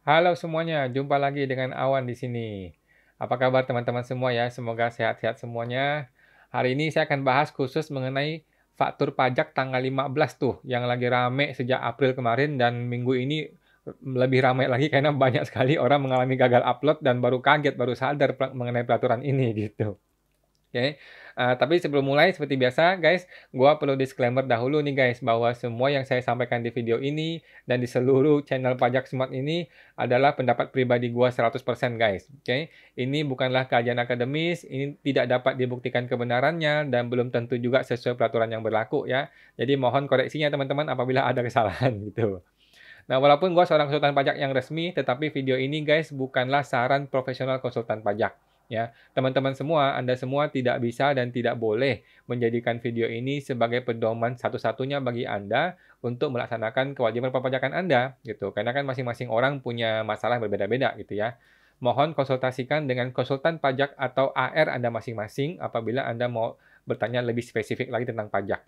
Halo semuanya, jumpa lagi dengan Awan di sini. Apa kabar teman-teman semua ya? Semoga sehat-sehat semuanya. Hari ini saya akan bahas khusus mengenai faktur pajak tanggal 15 tuh, yang lagi rame sejak April kemarin dan minggu ini lebih ramai lagi karena banyak sekali orang mengalami gagal upload dan baru kaget, baru sadar mengenai peraturan ini gitu. Oke, tapi sebelum mulai seperti biasa guys, gua perlu disclaimer dahulu nih guys, bahwa semua yang saya sampaikan di video ini dan di seluruh channel Pajak Smart ini adalah pendapat pribadi gua 100% guys, oke? Ini bukanlah kajian akademis, ini tidak dapat dibuktikan kebenarannya dan belum tentu juga sesuai peraturan yang berlaku ya. Jadi mohon koreksinya teman-teman apabila ada kesalahan gitu. Nah, walaupun gua seorang konsultan pajak yang resmi, tetapi video ini guys bukanlah saran profesional konsultan pajak. Ya, teman-teman semua, Anda semua tidak bisa dan tidak boleh menjadikan video ini sebagai pedoman satu-satunya bagi Anda untuk melaksanakan kewajiban perpajakan Anda, gitu. Karena kan masing-masing orang punya masalah berbeda-beda, gitu ya. Mohon konsultasikan dengan konsultan pajak atau AR Anda masing-masing apabila Anda mau bertanya lebih spesifik lagi tentang pajak.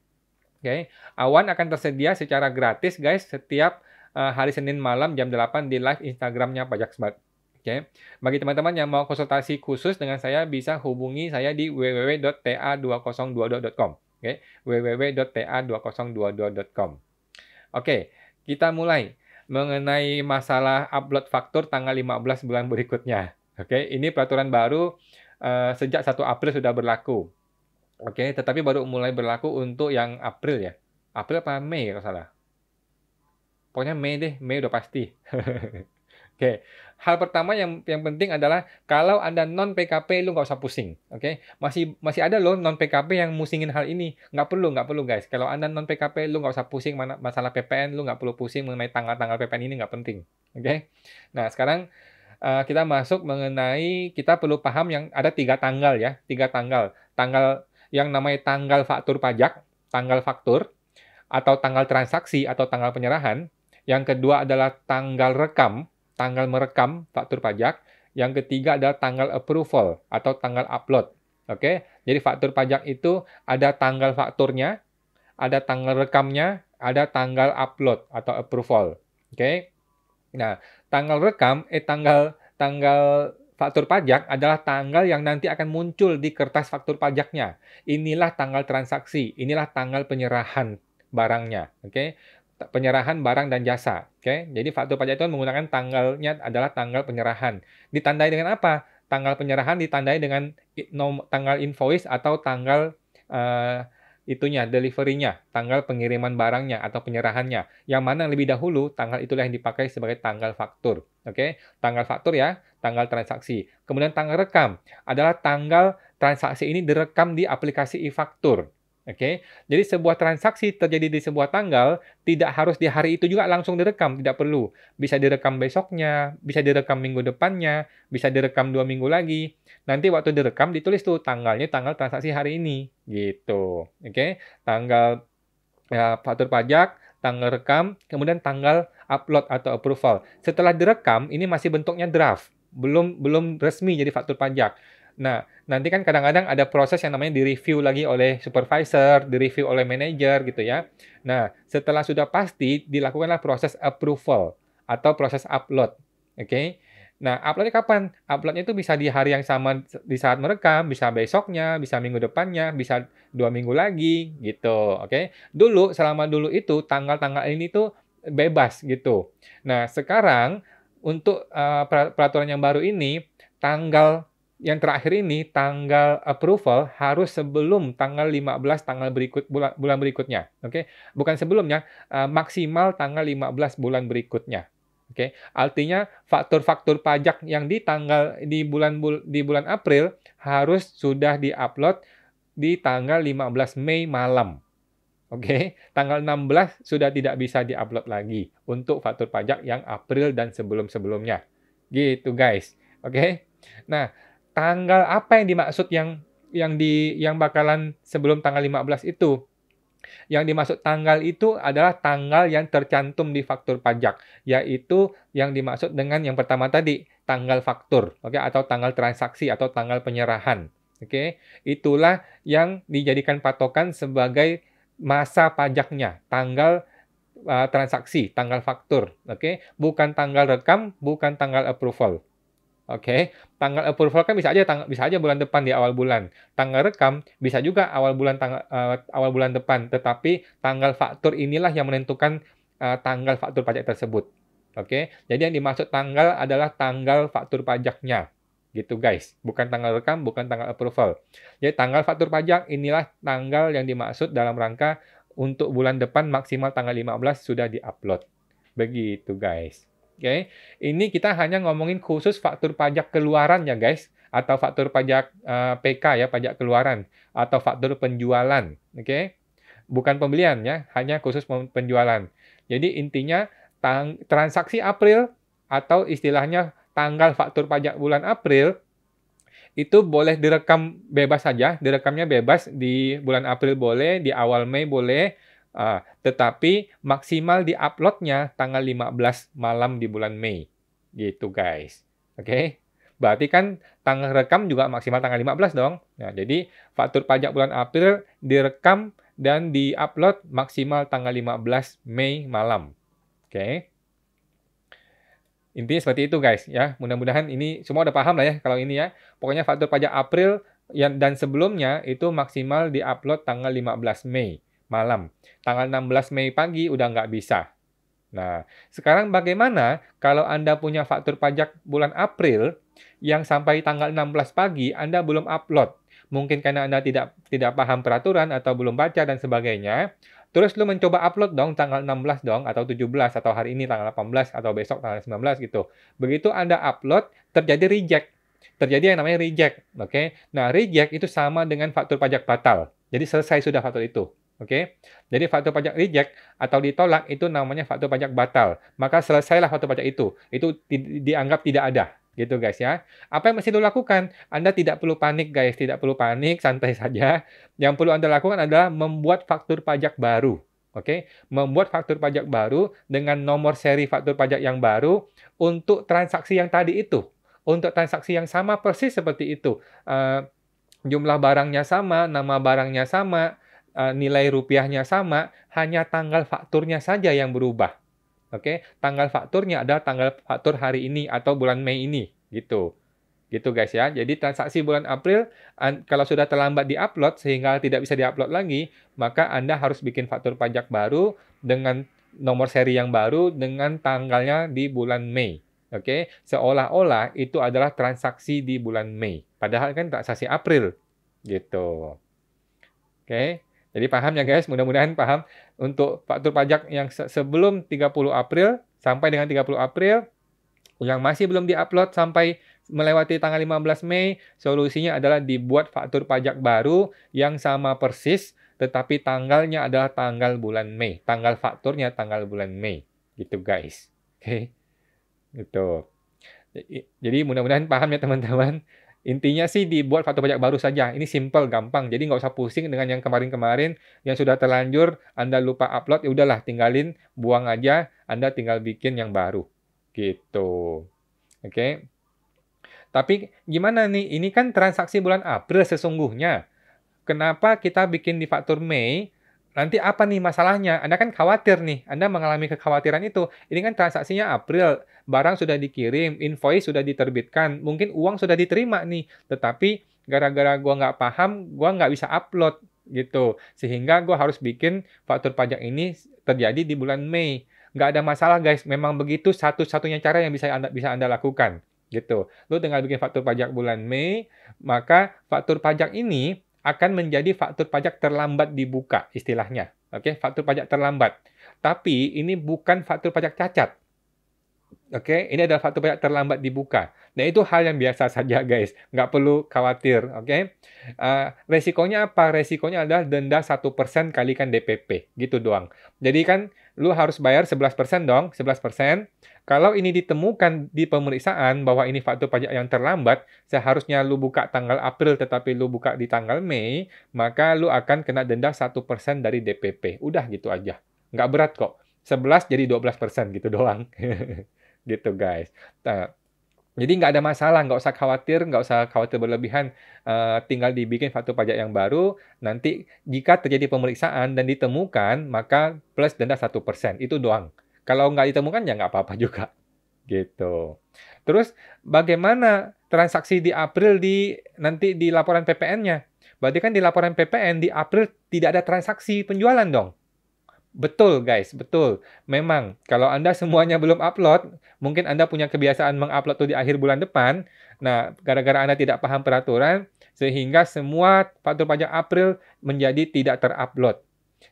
Oke, Awan akan tersedia secara gratis guys setiap hari Senin malam jam 8 di live Instagramnya Pajak Smart. Oke, bagi teman-teman yang mau konsultasi khusus dengan saya bisa hubungi saya di www.ta2022.com. Oke, www.ta2022.com. Oke, kita mulai mengenai masalah upload faktur tanggal 15 bulan berikutnya. Oke, ini peraturan baru sejak 1 April sudah berlaku. Oke, tetapi baru mulai berlaku untuk yang April ya. April apa Mei kalau salah? Pokoknya Mei deh, Mei udah pasti. Oke, hal pertama yang penting adalah kalau Anda non PKP lu nggak usah pusing, oke? Masih ada loh non PKP yang musingin hal ini. Nggak perlu guys. Kalau Anda non PKP lu nggak usah pusing masalah PPN, lu nggak perlu pusing mengenai tanggal-tanggal PPN ini nggak penting, oke? Nah sekarang kita masuk mengenai kita perlu paham yang ada 3 tanggal ya, 3 tanggal. Tanggal yang namanya tanggal faktur pajak, tanggal faktur, atau tanggal transaksi atau tanggal penyerahan. Yang kedua adalah tanggal rekam, tanggal merekam faktur pajak. Yang ketiga adalah tanggal approval atau tanggal upload. Oke, jadi faktur pajak itu ada tanggal fakturnya, ada tanggal rekamnya, ada tanggal upload atau approval. Oke. Nah, tanggal rekam, tanggal tanggal faktur pajak adalah tanggal yang nanti akan muncul di kertas faktur pajaknya. Inilah tanggal transaksi, inilah tanggal penyerahan barangnya, oke? Penyerahan barang dan jasa, oke? Jadi faktur pajak itu menggunakan tanggalnya adalah tanggal penyerahan. Ditandai dengan apa? Tanggal penyerahan ditandai dengan tanggal invoice atau tanggal eh, itunya, delivery-nya, tanggal pengiriman barangnya atau penyerahannya. Yang mana lebih dahulu, tanggal itulah yang dipakai sebagai tanggal faktur. Oke, tanggal faktur ya, tanggal transaksi. Kemudian tanggal rekam adalah tanggal transaksi ini direkam di aplikasi e-faktur. Oke, jadi sebuah transaksi terjadi di sebuah tanggal, tidak harus di hari itu juga langsung direkam, tidak perlu. Bisa direkam besoknya, bisa direkam minggu depannya, bisa direkam 2 minggu lagi. Nanti waktu direkam ditulis tuh tanggalnya tanggal transaksi hari ini, gitu. Oke, tanggal faktur pajak, tanggal rekam, kemudian tanggal upload atau approval. Setelah direkam, ini masih bentuknya draft, belum belum resmi jadi faktur pajak. Nah, nanti kan kadang-kadang ada proses yang namanya direview lagi oleh supervisor, direview oleh manajer gitu ya. Nah, setelah sudah pasti dilakukanlah proses approval atau proses upload. Oke. Nah, uploadnya kapan? Uploadnya itu bisa di hari yang sama di saat merekam, bisa besoknya, bisa minggu depannya, bisa 2 minggu lagi, gitu. Oke. Dulu, selama dulu itu, tanggal-tanggal ini tuh bebas, gitu. Nah, sekarang, untuk peraturan yang baru ini, tanggal yang terakhir ini, tanggal approval harus sebelum tanggal 15 tanggal bulan berikutnya. Oke. Bukan sebelumnya, maksimal tanggal 15 bulan berikutnya. Oke, artinya faktur-faktur pajak yang di bulan April harus sudah diupload di tanggal 15 Mei malam. Oke, tanggal 16 sudah tidak bisa diupload lagi untuk faktur pajak yang April dan sebelum-sebelumnya. Gitu, guys. Oke. Nah, tanggal apa yang dimaksud yang bakalan sebelum tanggal 15 itu? Yang dimaksud tanggal itu adalah tanggal yang tercantum di faktur pajak, yaitu yang dimaksud dengan yang pertama tadi, tanggal faktur, oke, atau tanggal transaksi atau tanggal penyerahan. Oke, itulah yang dijadikan patokan sebagai masa pajaknya, tanggal transaksi, tanggal faktur, oke? Bukan tanggal rekam, bukan tanggal approval. Oke, tanggal approval kan bisa aja bulan depan di awal bulan. Tanggal rekam bisa juga awal bulan depan, tetapi tanggal faktur inilah yang menentukan tanggal faktur pajak tersebut. Oke, jadi yang dimaksud tanggal adalah tanggal faktur pajaknya. Gitu guys, bukan tanggal rekam, bukan tanggal approval. Jadi tanggal faktur pajak inilah tanggal yang dimaksud dalam rangka untuk bulan depan maksimal tanggal 15 sudah di-upload. Begitu guys. Oke, ini kita hanya ngomongin khusus faktur pajak keluaran ya guys, atau faktur pajak PK ya, pajak keluaran, atau faktur penjualan, oke? Bukan pembelian ya, hanya khusus penjualan. Jadi intinya transaksi April atau istilahnya tanggal faktur pajak bulan April itu boleh direkam bebas saja, direkamnya bebas di bulan April boleh, di awal Mei boleh, tetapi maksimal di-upload-nya tanggal 15 malam di bulan Mei. Gitu, guys. Oke? Berarti kan tanggal rekam juga maksimal tanggal 15 dong. Nah, jadi faktur pajak bulan April direkam dan di-upload maksimal tanggal 15 Mei malam. Oke? Intinya seperti itu, guys, ya. Mudah-mudahan ini semua udah paham lah ya kalau ini ya. Pokoknya faktur pajak April dan sebelumnya itu maksimal di-upload tanggal 15 Mei malam. Tanggal 16 Mei pagi udah nggak bisa. Nah, sekarang bagaimana kalau Anda punya faktur pajak bulan April yang sampai tanggal 16 pagi Anda belum upload? Mungkin karena Anda tidak paham peraturan atau belum baca dan sebagainya. Terus lu mencoba upload dong tanggal 16 dong, atau 17, atau hari ini tanggal 18, atau besok tanggal 19 gitu. Begitu Anda upload, terjadi reject. Terjadi yang namanya reject. Oke? Nah, reject itu sama dengan faktur pajak batal. Jadi selesai sudah faktur itu. Oke? Jadi faktur pajak reject atau ditolak itu namanya faktur pajak batal. Maka selesailah faktur pajak itu. Itu dianggap tidak ada. Gitu guys ya. Apa yang mesti dilakukan? Anda tidak perlu panik guys, tidak perlu panik, santai saja. Yang perlu Anda lakukan adalah membuat faktur pajak baru. Oke? Membuat faktur pajak baru dengan nomor seri faktur pajak yang baru untuk transaksi yang tadi itu. Untuk transaksi yang sama persis seperti itu. Jumlah barangnya sama, nama barangnya sama, nilai rupiahnya sama, hanya tanggal fakturnya saja yang berubah. Oke, tanggal fakturnya adalah tanggal faktur hari ini atau bulan Mei ini, gitu. Gitu guys ya. Jadi transaksi bulan April kalau sudah terlambat di-upload sehingga tidak bisa di-upload lagi, maka Anda harus bikin faktur pajak baru dengan nomor seri yang baru dengan tanggalnya di bulan Mei. Oke, seolah-olah itu adalah transaksi di bulan Mei. Padahal kan transaksi April. Gitu. Oke. Jadi paham ya guys, mudah-mudahan paham. Untuk faktur pajak yang sebelum 30 April sampai dengan 30 April, yang masih belum di-upload sampai melewati tanggal 15 Mei, solusinya adalah dibuat faktur pajak baru yang sama persis, tetapi tanggalnya adalah tanggal bulan Mei. Tanggal fakturnya tanggal bulan Mei. Gitu guys. Oke. Gitu. Jadi mudah-mudahan paham ya teman-teman. Intinya sih dibuat faktur pajak baru saja. Ini simple, gampang. Jadi nggak usah pusing dengan yang kemarin-kemarin yang sudah terlanjur, Anda lupa upload, ya udahlah tinggalin, buang aja, Anda tinggal bikin yang baru. Gitu. Oke. Tapi gimana nih? Ini kan transaksi bulan April sesungguhnya. Kenapa kita bikin di faktur Mei? Nanti apa nih masalahnya? Anda kan khawatir nih, Anda mengalami kekhawatiran itu. Ini kan transaksinya April, barang sudah dikirim, invoice sudah diterbitkan, mungkin uang sudah diterima nih, tetapi gara-gara gua nggak paham, gua nggak bisa upload gitu. Sehingga gua harus bikin faktur pajak ini terjadi di bulan Mei. Nggak ada masalah guys, memang begitu satu-satunya cara yang bisa Anda lakukan. Gitu. Lu tinggal bikin faktur pajak bulan Mei, maka faktur pajak ini akan menjadi faktur pajak terlambat dibuka istilahnya. Oke, faktur pajak terlambat. Tapi ini bukan faktur pajak cacat. Oke, ini adalah faktur pajak terlambat dibuka. Nah, itu hal yang biasa saja, guys. Nggak perlu khawatir, oke? Resikonya apa? Resikonya adalah denda 1% kalikan DPP. Gitu doang. Jadi kan, lu harus bayar 11% dong, 11%. Kalau ini ditemukan di pemeriksaan bahwa ini faktur pajak yang terlambat, seharusnya lu buka tanggal April tetapi lu buka di tanggal Mei, maka lu akan kena denda 1% dari DPP. Udah gitu aja. Nggak berat kok. 11 jadi 12% gitu doang. Gitu guys. Nah, Jadi nggak ada masalah, nggak usah khawatir berlebihan, tinggal dibikin faktur pajak yang baru, nanti jika terjadi pemeriksaan dan ditemukan, maka plus denda 1%, itu doang. Kalau nggak ditemukan, ya nggak apa-apa juga, gitu. Terus bagaimana transaksi di April nanti di laporan PPN-nya? Berarti kan di laporan PPN di April tidak ada transaksi penjualan dong? Betul guys, betul. Memang kalau Anda semuanya belum upload, mungkin Anda punya kebiasaan mengupload tuh di akhir bulan depan. Nah, gara-gara Anda tidak paham peraturan, sehingga semua faktur pajak April menjadi tidak terupload.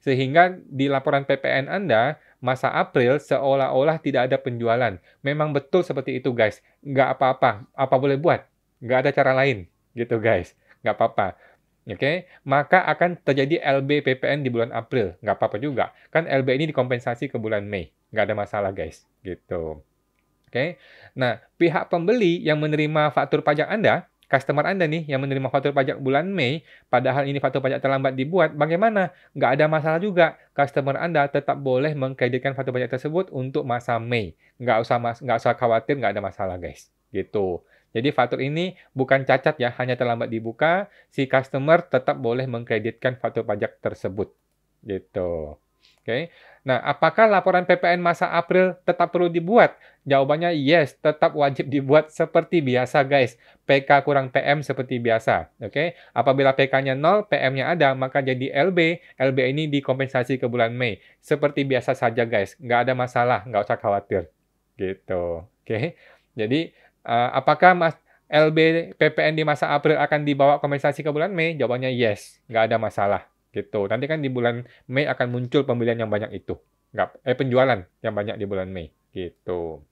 Sehingga di laporan PPN Anda, masa April seolah-olah tidak ada penjualan. Memang betul seperti itu guys. Nggak apa-apa. Apa boleh buat? Nggak ada cara lain. Gitu guys. Nggak apa-apa. Oke, maka akan terjadi LB PPN di bulan April. Nggak apa-apa juga. Kan LB ini dikompensasi ke bulan Mei. Nggak ada masalah, guys. Gitu. Oke. Nah, pihak pembeli yang menerima faktur pajak Anda, customer Anda nih, yang menerima faktur pajak bulan Mei, padahal ini faktur pajak terlambat dibuat, bagaimana? Nggak ada masalah juga. Customer Anda tetap boleh mengkreditkan faktur pajak tersebut untuk masa Mei. Nggak usah khawatir, nggak ada masalah, guys. Gitu. Jadi faktur ini bukan cacat ya, hanya terlambat dibuka, si customer tetap boleh mengkreditkan faktur pajak tersebut. Gitu. Oke. Nah, apakah laporan PPN masa April tetap perlu dibuat? Jawabannya yes, tetap wajib dibuat seperti biasa guys. PK kurang PM seperti biasa. Oke. Apabila PK-nya 0, PM-nya ada, maka jadi LB. LB ini dikompensasi ke bulan Mei. Seperti biasa saja guys. Nggak ada masalah, nggak usah khawatir. Gitu. Oke. Jadi, apakah LB PPN di masa April akan dibawa kompensasi ke bulan Mei? Jawabannya yes, nggak ada masalah. Gitu. Nanti kan di bulan Mei akan muncul pembelian yang banyak itu. Penjualan yang banyak di bulan Mei. Gitu.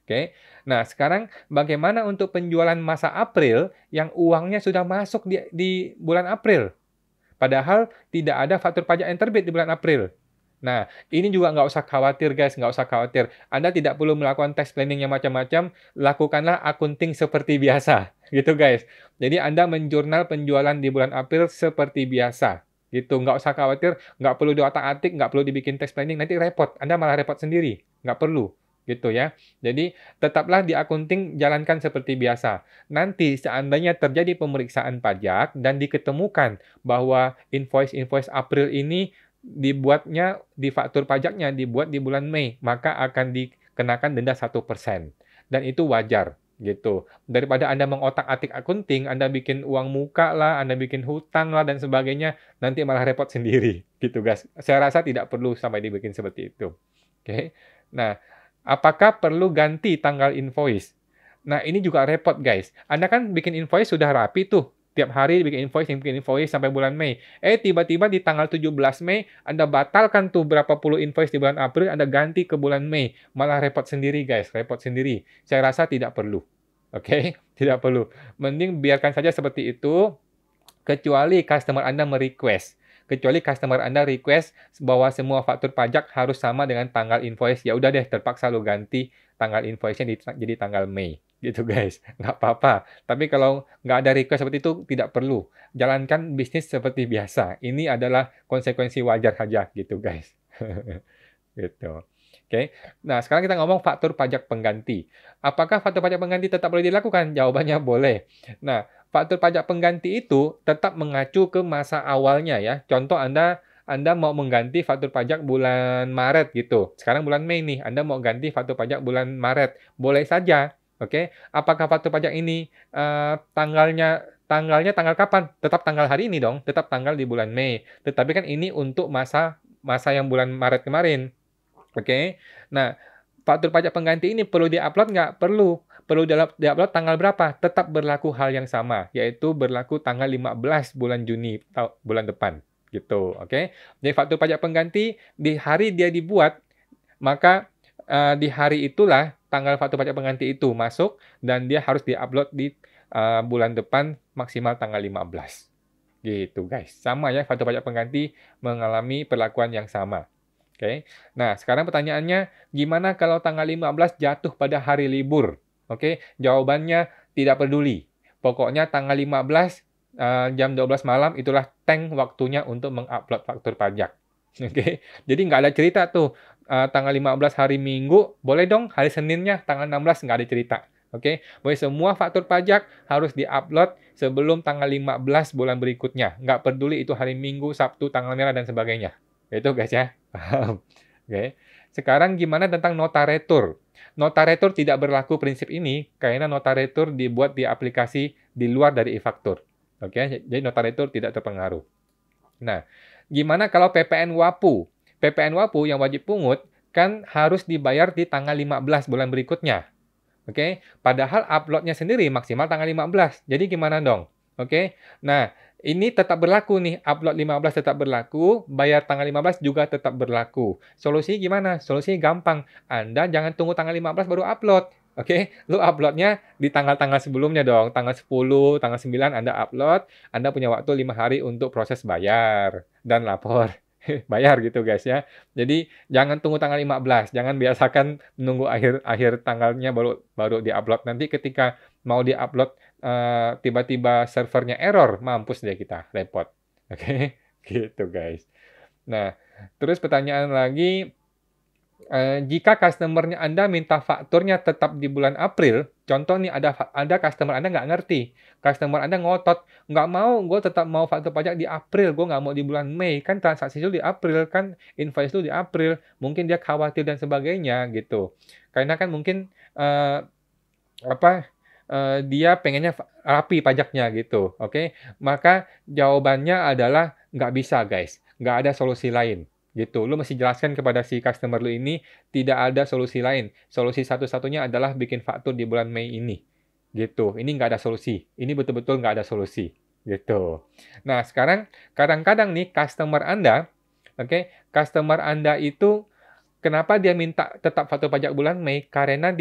Oke. Nah, sekarang bagaimana untuk penjualan masa April yang uangnya sudah masuk di bulan April? Padahal tidak ada faktur pajak yang terbit di bulan April. Nah, ini juga nggak usah khawatir guys, nggak usah khawatir. Anda tidak perlu melakukan tax planning yang macam-macam, lakukanlah akunting seperti biasa, gitu guys. Jadi Anda menjurnal penjualan di bulan April seperti biasa, gitu. Nggak usah khawatir, nggak perlu diotak-atik, nggak perlu dibikin tax planning, nanti repot. Anda malah repot sendiri, nggak perlu. Gitu ya. Jadi, tetaplah di akunting jalankan seperti biasa. Nanti seandainya terjadi pemeriksaan pajak dan diketemukan bahwa invoice April ini dibuatnya di faktur pajaknya dibuat di bulan Mei, maka akan dikenakan denda 1%. Dan itu wajar, gitu. Daripada Anda mengotak-atik akunting, Anda bikin uang muka lah, Anda bikin hutang lah, dan sebagainya, nanti malah repot sendiri, gitu guys. Saya rasa tidak perlu sampai dibikin seperti itu. Oke. Nah, apakah perlu ganti tanggal invoice? Nah, ini juga repot guys. Anda kan bikin invoice sudah rapi tuh. Tiap hari bikin invoice sampai bulan Mei. Tiba-tiba di tanggal 17 Mei, Anda batalkan tuh berapa puluh invoice di bulan April, Anda ganti ke bulan Mei. Malah repot sendiri guys, repot sendiri. Saya rasa tidak perlu. Oke, tidak perlu. Mending biarkan saja seperti itu, kecuali customer Anda merequest. Kecuali customer Anda request bahwa semua faktur pajak harus sama dengan tanggal invoice. Ya udah deh, terpaksa lu ganti tanggal invoice-nya jadi tanggal Mei. Gitu guys, nggak apa-apa. Tapi kalau nggak ada request seperti itu, tidak perlu. Jalankan bisnis seperti biasa. Ini adalah konsekuensi wajar saja gitu guys. Gitu. Oke. Nah, sekarang kita ngomong faktur pajak pengganti. Apakah faktur pajak pengganti tetap boleh dilakukan? Jawabannya boleh. Nah, faktur pajak pengganti itu tetap mengacu ke masa awalnya ya. Contoh Anda mau mengganti faktur pajak bulan Maret gitu. Sekarang bulan Mei nih, Anda mau ganti faktur pajak bulan Maret. Boleh saja. Oke. Apakah faktur pajak ini tanggalnya tanggal kapan? Tetap tanggal hari ini dong, tetap tanggal di bulan Mei. Tetapi kan ini untuk masa yang bulan Maret kemarin. Oke. Nah, faktur pajak pengganti ini perlu diupload nggak? Perlu. Perlu diupload tanggal berapa? Tetap berlaku hal yang sama, yaitu berlaku tanggal 15 bulan Juni bulan depan. Gitu, oke? Jadi faktur pajak pengganti di hari dia dibuat, maka di hari itulah tanggal faktur pajak pengganti itu masuk dan dia harus diupload di bulan depan maksimal tanggal 15. Gitu, guys. Sama ya, faktur pajak pengganti mengalami perlakuan yang sama. Oke. Nah, sekarang pertanyaannya, gimana kalau tanggal 15 jatuh pada hari libur? Oke, jawabannya tidak peduli. Pokoknya tanggal 15 jam 12 malam itulah teng waktunya untuk mengupload faktur pajak. Oke. Jadi nggak ada cerita tuh tanggal 15 hari Minggu, boleh dong hari Seninnya tanggal 16 nggak ada cerita. Oke, Boy, semua faktur pajak harus diupload sebelum tanggal 15 bulan berikutnya. Nggak peduli itu hari Minggu, Sabtu, tanggal merah, dan sebagainya. Itu guys ya. Paham? Oke. Sekarang gimana tentang nota retur? Nota retur tidak berlaku prinsip ini karena nota retur dibuat di aplikasi di luar dari e-faktur. Oke, jadi nota retur tidak terpengaruh. Nah, gimana kalau PPN WAPU? PPN WAPU yang wajib pungut kan harus dibayar di tanggal 15 bulan berikutnya. Oke, padahal uploadnya sendiri maksimal tanggal 15. Jadi gimana dong? Oke, nah ini tetap berlaku nih, upload 15 tetap berlaku, bayar tanggal 15 juga tetap berlaku. Solusi gimana? Solusi gampang. Anda jangan tunggu tanggal 15 baru upload. Oke, lu uploadnya di tanggal-tanggal sebelumnya dong. Tanggal 10, tanggal 9 Anda upload, Anda punya waktu 5 hari untuk proses bayar dan lapor. Bayar gitu guys ya. Jadi jangan tunggu tanggal 15, jangan biasakan menunggu akhir tanggalnya baru diupload. Nanti ketika mau diupload tiba-tiba servernya error, mampus deh kita, repot. Oke, gitu guys. Nah, terus pertanyaan lagi, jika customer-nya Anda minta fakturnya tetap di bulan April, contoh nih ada customer Anda nggak ngerti, customer Anda ngotot, nggak mau, gue tetap mau faktur pajak di April, gue nggak mau di bulan Mei, kan transaksi itu di April, kan invoice itu di April, mungkin dia khawatir dan sebagainya gitu. Karena kan mungkin dia pengennya rapi pajaknya gitu, oke? Maka jawabannya adalah nggak bisa guys, nggak ada solusi lain. Gitu. Lu mesti jelaskan kepada si customer lu ini tidak ada solusi lain. Solusi satu-satunya adalah bikin faktur di bulan Mei ini. Gitu. Ini nggak ada solusi. Ini betul-betul nggak ada solusi. Gitu. Nah, sekarang kadang-kadang nih customer Anda, oke, customer Anda itu kenapa dia minta tetap faktur pajak bulan Mei? Karena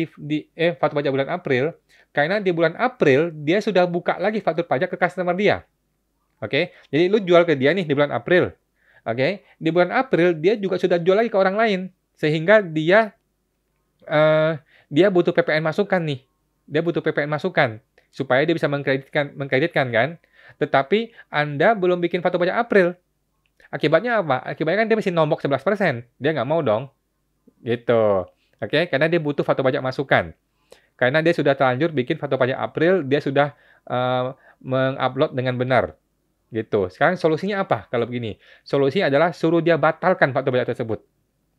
faktur pajak bulan April, karena di bulan April dia sudah buka lagi faktur pajak ke customer dia. Oke. Jadi lu jual ke dia nih di bulan April. Oke, di bulan April dia juga sudah jual lagi ke orang lain, sehingga dia butuh PPN masukan nih. Dia butuh PPN masukan supaya dia bisa mengkreditkan kan. Tetapi Anda belum bikin faktur pajak April. Akibatnya apa? Akibatnya kan dia mesti nombok 11%. Dia nggak mau dong. Gitu. Oke, karena dia butuh faktur pajak masukan. Karena dia sudah terlanjur bikin faktur pajak April, dia sudah mengupload dengan benar. Gitu. Sekarang solusinya apa kalau begini? Solusinya adalah suruh dia batalkan faktur pajak tersebut.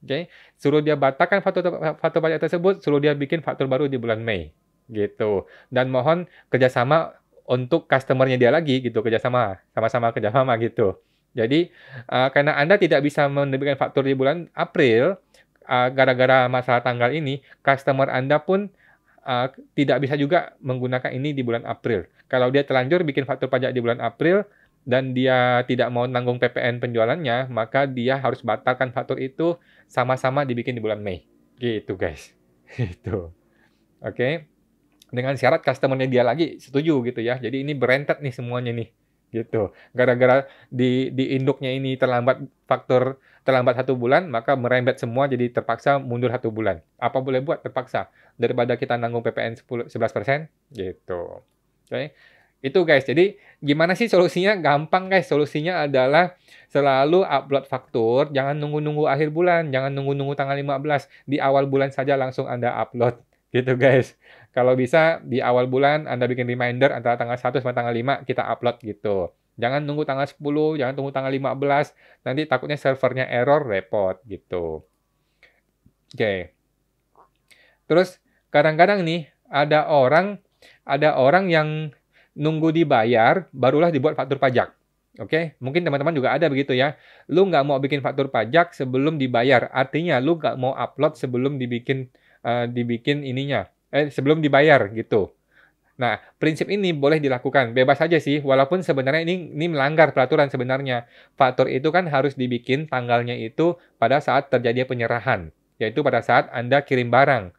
Oke, suruh dia batalkan faktur pajak tersebut, suruh dia bikin faktur baru di bulan Mei. Gitu. Dan mohon kerjasama untuk customer-nya dia lagi gitu, sama-sama kerjasama gitu. Jadi karena Anda tidak bisa menerbitkan faktur di bulan April gara-gara masalah tanggal ini, customer Anda pun tidak bisa juga menggunakan ini di bulan April. Kalau dia terlanjur bikin faktur pajak di bulan April dan dia tidak mau nanggung PPN penjualannya, maka dia harus batalkan faktur itu sama-sama dibikin di bulan Mei. Gitu guys. Gitu. Oke. Dengan syarat customer-nya dia lagi setuju gitu ya. Jadi ini berentet nih semuanya nih. Gitu. Gara-gara di induknya ini terlambat 1 bulan, maka merembet semua jadi terpaksa mundur 1 bulan. Apa boleh buat? Terpaksa. Daripada kita nanggung PPN 11%, gitu. Oke. Itu guys. Jadi gimana sih solusinya? Gampang guys. Solusinya adalah selalu upload faktur, jangan nunggu-nunggu akhir bulan, jangan nunggu-nunggu tanggal 15. Di awal bulan saja langsung Anda upload. Gitu guys. Kalau bisa di awal bulan Anda bikin reminder antara tanggal 1 sampai tanggal 5 kita upload gitu. Jangan nunggu tanggal 10, jangan tunggu tanggal 15, nanti takutnya servernya error, repot gitu. Oke. Terus kadang-kadang nih ada orang yang nunggu dibayar barulah dibuat faktur pajak. Oke, mungkin teman-teman juga ada begitu ya. Lu nggak mau bikin faktur pajak sebelum dibayar. Artinya lu nggak mau upload sebelum dibikin sebelum dibayar gitu. Nah, prinsip ini boleh dilakukan, bebas saja sih, walaupun sebenarnya ini melanggar peraturan sebenarnya. Faktur itu kan harus dibikin tanggalnya itu pada saat terjadi penyerahan, yaitu pada saat Anda kirim barang.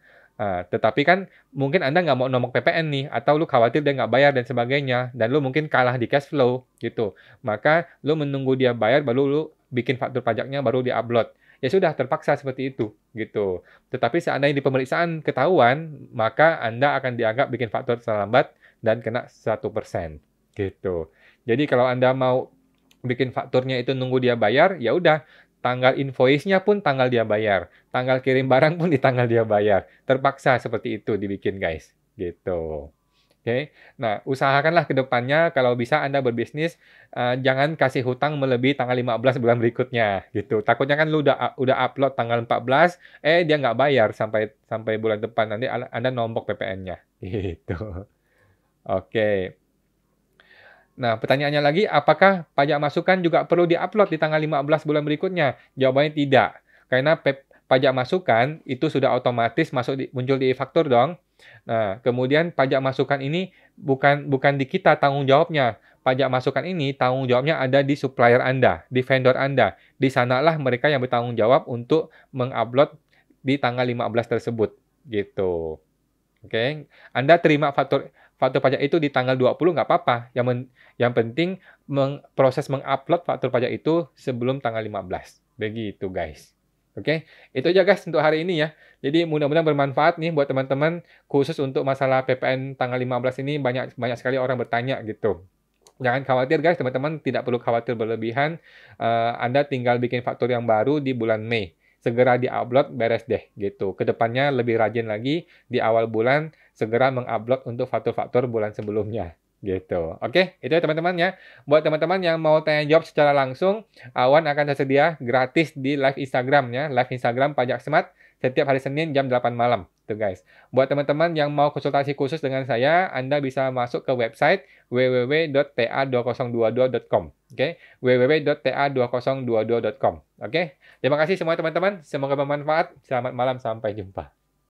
Tetapi kan mungkin Anda nggak mau nomok PPN nih, atau lu khawatir dia nggak bayar dan sebagainya, dan lu mungkin kalah di cash flow gitu. Maka lu menunggu dia bayar, baru lu bikin faktur pajaknya, baru di-upload. Ya sudah, terpaksa seperti itu gitu. Tetapi seandainya di pemeriksaan ketahuan, maka Anda akan dianggap bikin faktur terlambat dan kena 1% gitu. Jadi kalau Anda mau bikin fakturnya itu nunggu dia bayar, ya udah, tanggal invoice-nya pun tanggal dia bayar, tanggal kirim barang pun di tanggal dia bayar. Terpaksa seperti itu dibikin guys. gitu. Oke. Nah, usahakanlah ke depannya kalau bisa Anda berbisnis, jangan kasih hutang melebihi tanggal 15 bulan berikutnya, gitu. Takutnya kan lu udah upload tanggal 14, dia nggak bayar sampai sampai bulan depan, nanti Anda nombok PPN-nya, gitu. Oke. Nah, pertanyaannya lagi, apakah pajak masukan juga perlu di-upload di tanggal 15 bulan berikutnya? Jawabannya tidak. Karena pajak masukan itu sudah otomatis muncul di e-faktur dong. Nah, kemudian pajak masukan ini bukan di kita tanggung jawabnya. Pajak masukan ini tanggung jawabnya ada di supplier Anda, di vendor Anda. Di sanalah mereka yang bertanggung jawab untuk mengupload di tanggal 15 tersebut, gitu. Oke, Anda terima faktur pajak itu di tanggal 20 nggak apa-apa, yang penting proses mengupload faktur pajak itu sebelum tanggal 15, begitu guys. Oke, itu aja guys untuk hari ini ya. Jadi mudah-mudahan bermanfaat nih buat teman-teman, khusus untuk masalah PPN tanggal 15 ini banyak sekali orang bertanya gitu. Jangan khawatir guys, teman-teman tidak perlu khawatir berlebihan, Anda tinggal bikin faktur yang baru di bulan Mei. Segera di-upload, beres deh, gitu. Kedepannya lebih rajin lagi, di awal bulan, segera mengupload untuk faktur-faktur bulan sebelumnya, gitu. Oke, itu ya teman-teman ya. Buat teman-teman yang mau tanya jawab secara langsung, Awan akan tersedia gratis di live Instagram ya, live Instagram Pajak Smart, setiap hari Senin jam 8 malam. Tuh guys. Buat teman-teman yang mau konsultasi khusus dengan saya, Anda bisa masuk ke website www.ta2022.com. Oke, www.ta2022.com. Oke, terima kasih semua teman-teman. Semoga bermanfaat. Selamat malam, sampai jumpa.